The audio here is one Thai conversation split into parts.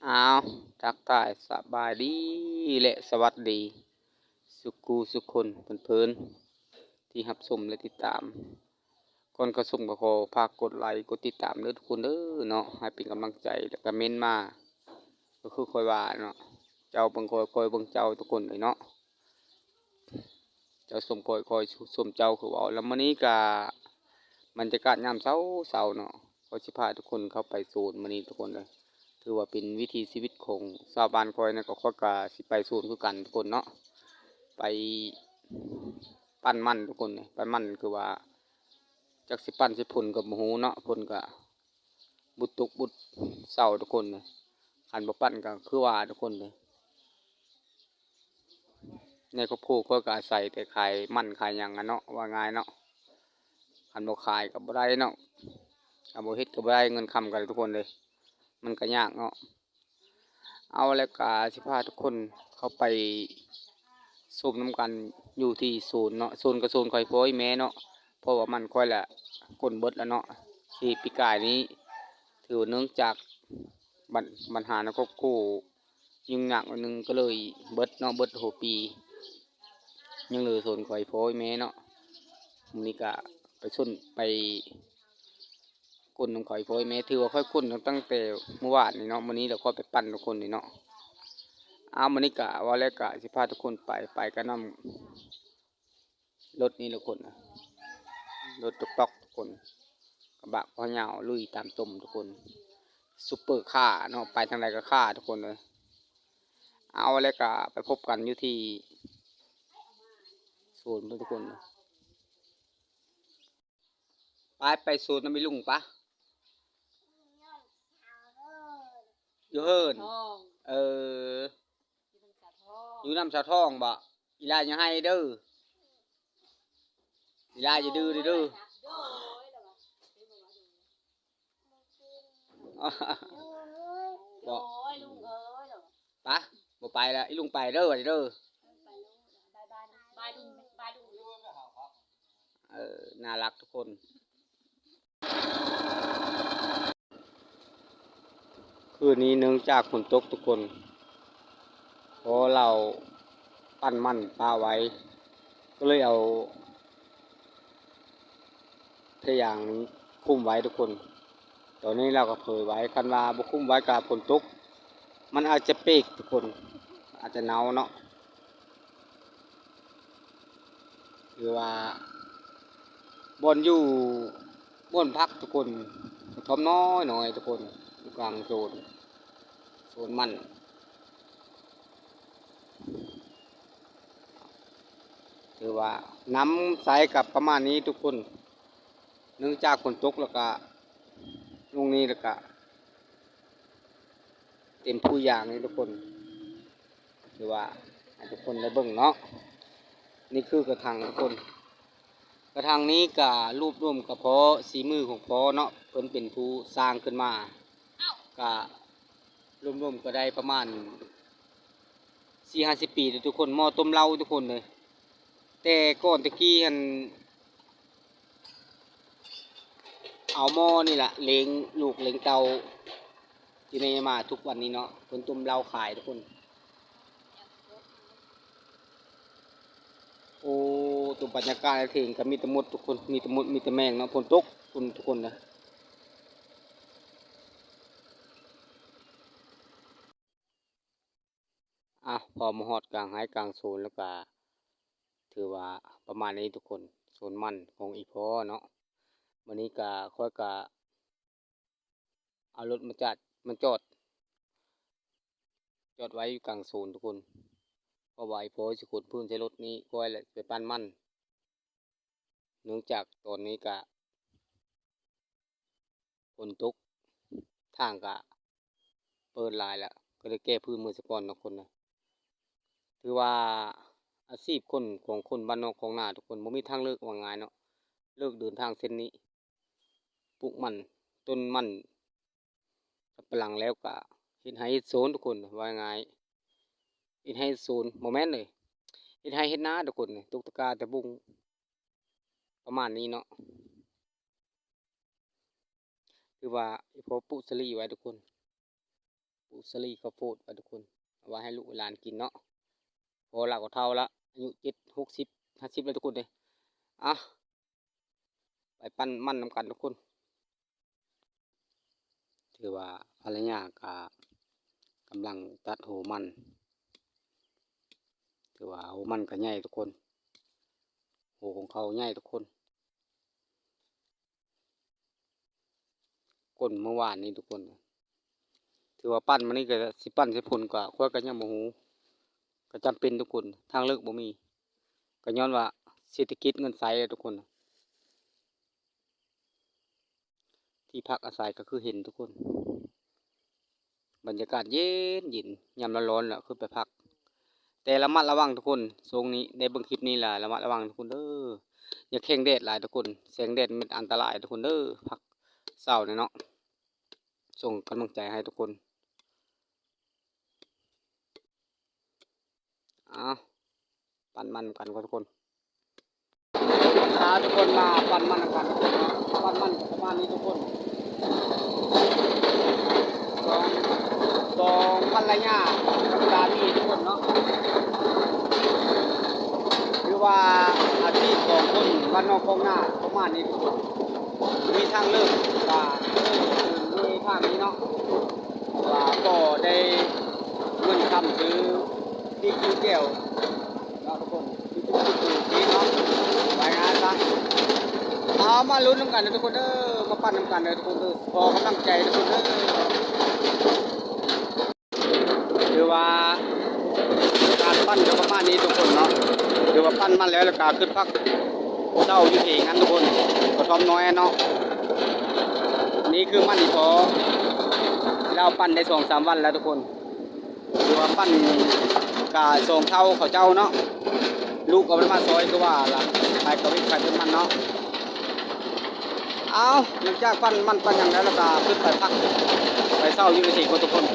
อ้าวทักทายสบายดีและสวัสดีสุกูสุคนเพื่อนๆที่รับชมและติดตามก่อนกระส่งก็ขอฝากกดไลค์กดติดตามเด้อทุกคนเด้อเนาะให้เป็นกำลังใจแล้วก็เม้นมาก็คือคอยว่าเนาะเจ้าเบิ่งคอยเบิ่งเจ้าทุกคนเลยเนาะเจ้าสมคอยสมเจ้าคือว่าแล้วมื้อนี้ก็บรรยากาศยามเช้าเนาะขอสิพาทุกคนเข้าไปศูนย์มื้อนี้ทุกคนเลย ถือว่าเป็นวิถีชีวิตของชาวบ้านคอยนะก็ค่อยกะสิไปศูนย์คือกันทุกคนเนาะไปปั้นมันทุกคนเลยปั้นมันคือว่าจักสิปั้นสิพุ่นกับหมูเนาะพุ่นก็บุตรตกบุตรเศร้าทุกคนเลยขันบ่ปั้นก็คือว่าทุกคนเลยในครอบครัวค่อยก็อาศัยแต่ขายมันขายหยังอะเนาะว่าง่ายเนาะขันบ่ขายก็บ่ได้เนาะเอาบ่เฮ็ดก็บ่ได้เงินคำกันทุกคนเลยมันก็ยากเนาะ เอาแล้วก็สิพาทุกคนเข้าไปสูบน้ำกันอยู่ที่ศูนย์เนาะศูนย์กับศูนย์คอยโพยแม่เนาะเพราะว่ามันค่อยละก้นเบิดแล้วเนาะที่ปีกายนี้ถือเนื่องจากปัญหาในครอบครัวยุ่งยากอันหนึงก็เลยเบิดเนาะเบิดหัวปียังเหลือศูนย์คอยโพยแม่เนาะมันนี้ก็ไปชนไปก้นของคอยโพยแม่ถือว่าค่อยก้นตั้งแต่เมื่อวานนี่เนาะวันนี้เราก็ไปปั่นทุกคนนี่เนาะ เอามันนี่กะว่าแล้วกะสิพาทุกคนไปกันนำรถนี่ทุกคนนะรถตุกตอกทุกคนกระบะพอเหยาวลุยตามตุ่มทุกคนซุปเปอร์คาร์เนาะไปทางใดก็คาร์ทุกคนเลยเอาแล้วกะไปพบกันอยู่ที่ศูนย์ทุกคนนะไปศูนย์น้ำมิลุงปะอยู่เฮิร์นทองเอออยู่น้ำสาทองอยู่น้ำสาวทองบ่อีลายังให้เด้ออีลาอย่าดื้อเด้อ โด บอก ยลุงเอ้ยเหรอปะบ่ไปแล้วอีลุงไปเด้อวันนี้เด้อ ไปลูกบายลุงบายลุงน่ารักทุกคนคืนนี้เนื่องจากฝนตกทุกคนเพราะเราปั้นมันปลาไว้ ก็เลยเอาทะยางนี้คุ้มไว้ทุกคน ตอนนี้เราก็เผยไว้คันว่าบ่คุ้มไว้กับฝนตกมันอาจจะเปีกทุกคน อาจจะหนาวเนาะหรือว่าบอนอยู่บอนพักทุกคนทอมน้อยหน่อยทุกคนอยู่กลางโซนมันถือว่าน้ำใสกับประมาณนี้ทุกคนเนื่องจากฝนตกแล้วก็ลงนี้แล้วก็เต็มผู้อย่างนี้ทุกคนถือว่าให้ทุกคนได้เบิ่งเนาะนี่คือกระถางทุกคนกระถางนี้ก็รูปร่วมกับพ่อสีมือของพ่อเนาะเพิ่นเป็นผู้สร้างขึ้นมาก็รวมๆก็ได้ประมาณ40-50 ปีทุกคนหม้อต้มเหล้าทุกคนเลยแต่ก่อนตะกี้หันเอาหม้อนี่แหละเลี้ยงลูกเลี้ยงเตาที่ในมาทุกวันนี้เนาะเพิ่นต้มเหล้าขายทุกคนโอ้ตัวบรรยากาศเถิงก็มีแต่มดทุกคนมีแต่มดมีแต่แมงเนาะฝนตกคุณทุกคนนะพอมาฮอดกลางไห้กลางโซนแล้วก็ถือว่าประมาณนี้ทุกคนโซนมันของอีพอเนาะวันนี้ก็ค่อยก็เอารถมาจัดมันจอดไว้อยู่กลางโซนทุกคนเพราะว่าอีพอสิขนพื้นใช้รถนี้ก้อยแหละไปปั้นมันเนื่องจากตอนนี้ก็ฝนตกทางก็เปิดหลายแล้วก็เลยแก้พื้นมือสะก่อนทุกคนนะถือว่าอาชีพคนของคนบ้านนอกของนาทุกคนบ่มีทางเลือกว่าง่ายเนาะเลิกเดินทางเส้นนี้ปลูกมันต้นมันสับปะหลังแล้วก็เฮ็ดไร่เฮ็ดสวนทุกคนว่าง่ายเฮ็ดไร่เฮ็ดสวนบ่แม่นเลยเฮ็ดไร่เฮ็ดนาทุกคนตกตะกร้าตะบุงประมาณนี้เนาะคือว่าพอปลูกสลีไว้ทุกคน ปลูกสลีข้าวโพดไปทุกคนเอาไว้ให้ลูกหลานกินเนาะพอเราก็เท่าละอายุ70 60 50แล้วทุกคนเลยอ่ะไปปั้นมันนำกันทุกคนถือว่าภรรยาก็กำลังตัดโหมันถือว่าโหมันก็ใหญ่ทุกคนโหของเขาใหญ่ทุกคนก้นเมื่อวานนี้ทุกคนถือว่าปั้นมันนี่ก็สิปั้นสิผลกว่าค่อยก็ยังบ่ฮู้ก็จำเป็นทุกคนทางเลือกบ่มีก็ย้อนว่าเศรษฐกิจเงินใสทุกคนที่พักอาศัยก็คือเห็นทุกคนบรรยากาศเย็นเย็นยามร้อนๆแหละคือไปพักแต่ระมัดระวังทุกคนทรงนี้ในเบิ่งคลิปนี้ล่ะระมัดระวังทุกคนเด้ออย่าแข่งแดดหลายทุกคนแสงแดดมันอันตรายทุกคนเด้อพักเช้าเนี่ยเนาะส่งกำลังใจให้ทุกคนปั่นมันกันทุกคนทุกคนมาปั่นมันกันปั่นมันประมาณนี้ทุกคนสองภรรยากับสามีทุกคนเนาะคือว่าอาชีพของคนบ้านนอกของหน้าประมาณนี้ทุกคนมีทางเลือกว่ามีทางนี้เนาะว่าก็ได้เงินคำซื้อที่คือแก้วเนาะทุกคนที่คือเนาะไปงานซะเอามาลุ้นน้ำกันทุกคนเด้อมาปั้นน้ำกันเลยทุกคนเด้อพอกำลังใจทุกคนเด้อคือว่าการปั้นก็ประมาณนี้ทุกคนเนาะคือว่าปั้นมันแล้วก็ขึ้นพักเจ้าอยู่ที่งั้นทุกคนก็ทอมน้อยเนาะนี่คือมันอีพอเราปั้นได้2-3 วันแล้วทุกคนคือว่าปั้นกะ2 เท่าเขาเจ้าเนาะลูกเอามันมาซอยก็ว่าละไปกับวิ่งไปเป็นมันเนาะเอาหลังจากปั้นมันปั้นอย่างแล้วก็ขึ้นไปพักไปเศร้าอยู่ที่คนทุกคน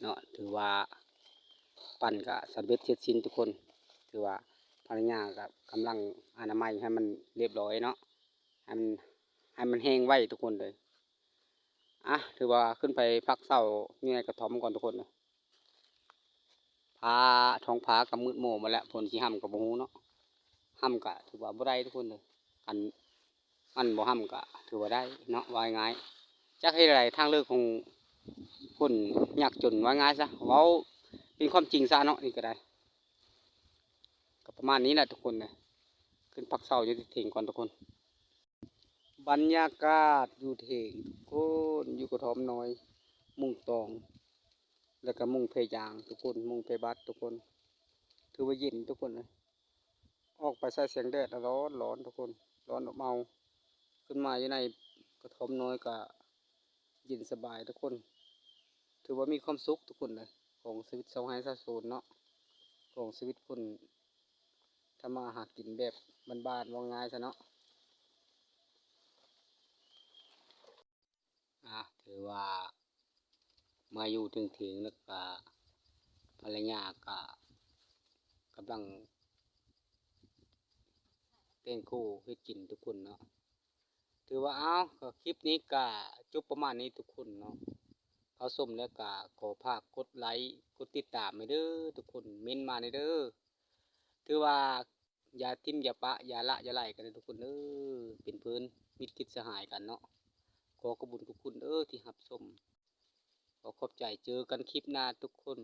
เนาะถือว่าปั่นกับสำเร็จเสร็จสิ้นทุกคนถือว่าภรรยากับกำลังอนามัยให้มันเรียบร้อยเนาะให้มันแห้งไว้ทุกคนเลยถือว่าขึ้นไปพักเศร้าอยู่ในกระท่อมก่อนทุกคนเลยท้องผากับมืดโมมาแล้วผลที่ห้ำกับบ่ฮู้เนาะห้ำกะถือว่าบ่ได้ทุกคนเลยอันมันบ่ห้ำกะถือว่าได้เนาะว่าง่ายจักให้ไรทางเลือกของคนยากจนว่าง่ายซะเว้าเป็นความจริงซะเนาะนี่ก็ได้ก็ประมาณนี้แหละทุกคนเลยขึ้นพักเศร้าอยู่ที่เถียงก่อนทุกคนบรรยากาศอยู่เถียงทุกคนอยู่กระท่อมน้อยมุงตองแล้วก็มุงเพยางทุกคนมุงเพบัดทุกคนถือว่าเย็นทุกคนเลยออกไปใส่เสียงแดดร้อนทุกคนร้อนอบเมาขึ้นมาอยู่ในกระท่อมน้อยก็เย็นสบายทุกคนถือว่ามีความสุขทุกคนเลยของชีวิต2520เนาะของชีวิตคนทำมาหากินแบบบ้านๆว่าง่ายซะเนาะถือว่ามาอยู่ถึงแล้วก็ภรรยาก็กำลังเต้นคู่ให้กินทุกคนเนาะถือว่าก็คลิปนี้ก็จบประมาณนี้ทุกคนเนาะเขาส้มแล้วก็ขอฝากกดไลค์กดติดตามให้เด้อทุกคนเม้นมาในเด้อถือว่าอย่าทิมอย่าปะอย่าละอย่าไล่กันเลยทุกคนเด้อเป็นเพื่อนมิตรคิดสหายกันเนาะขอขอบคุณทุกคนที่รับชมขอขอบใจเจอกันคลิปหน้าทุกคน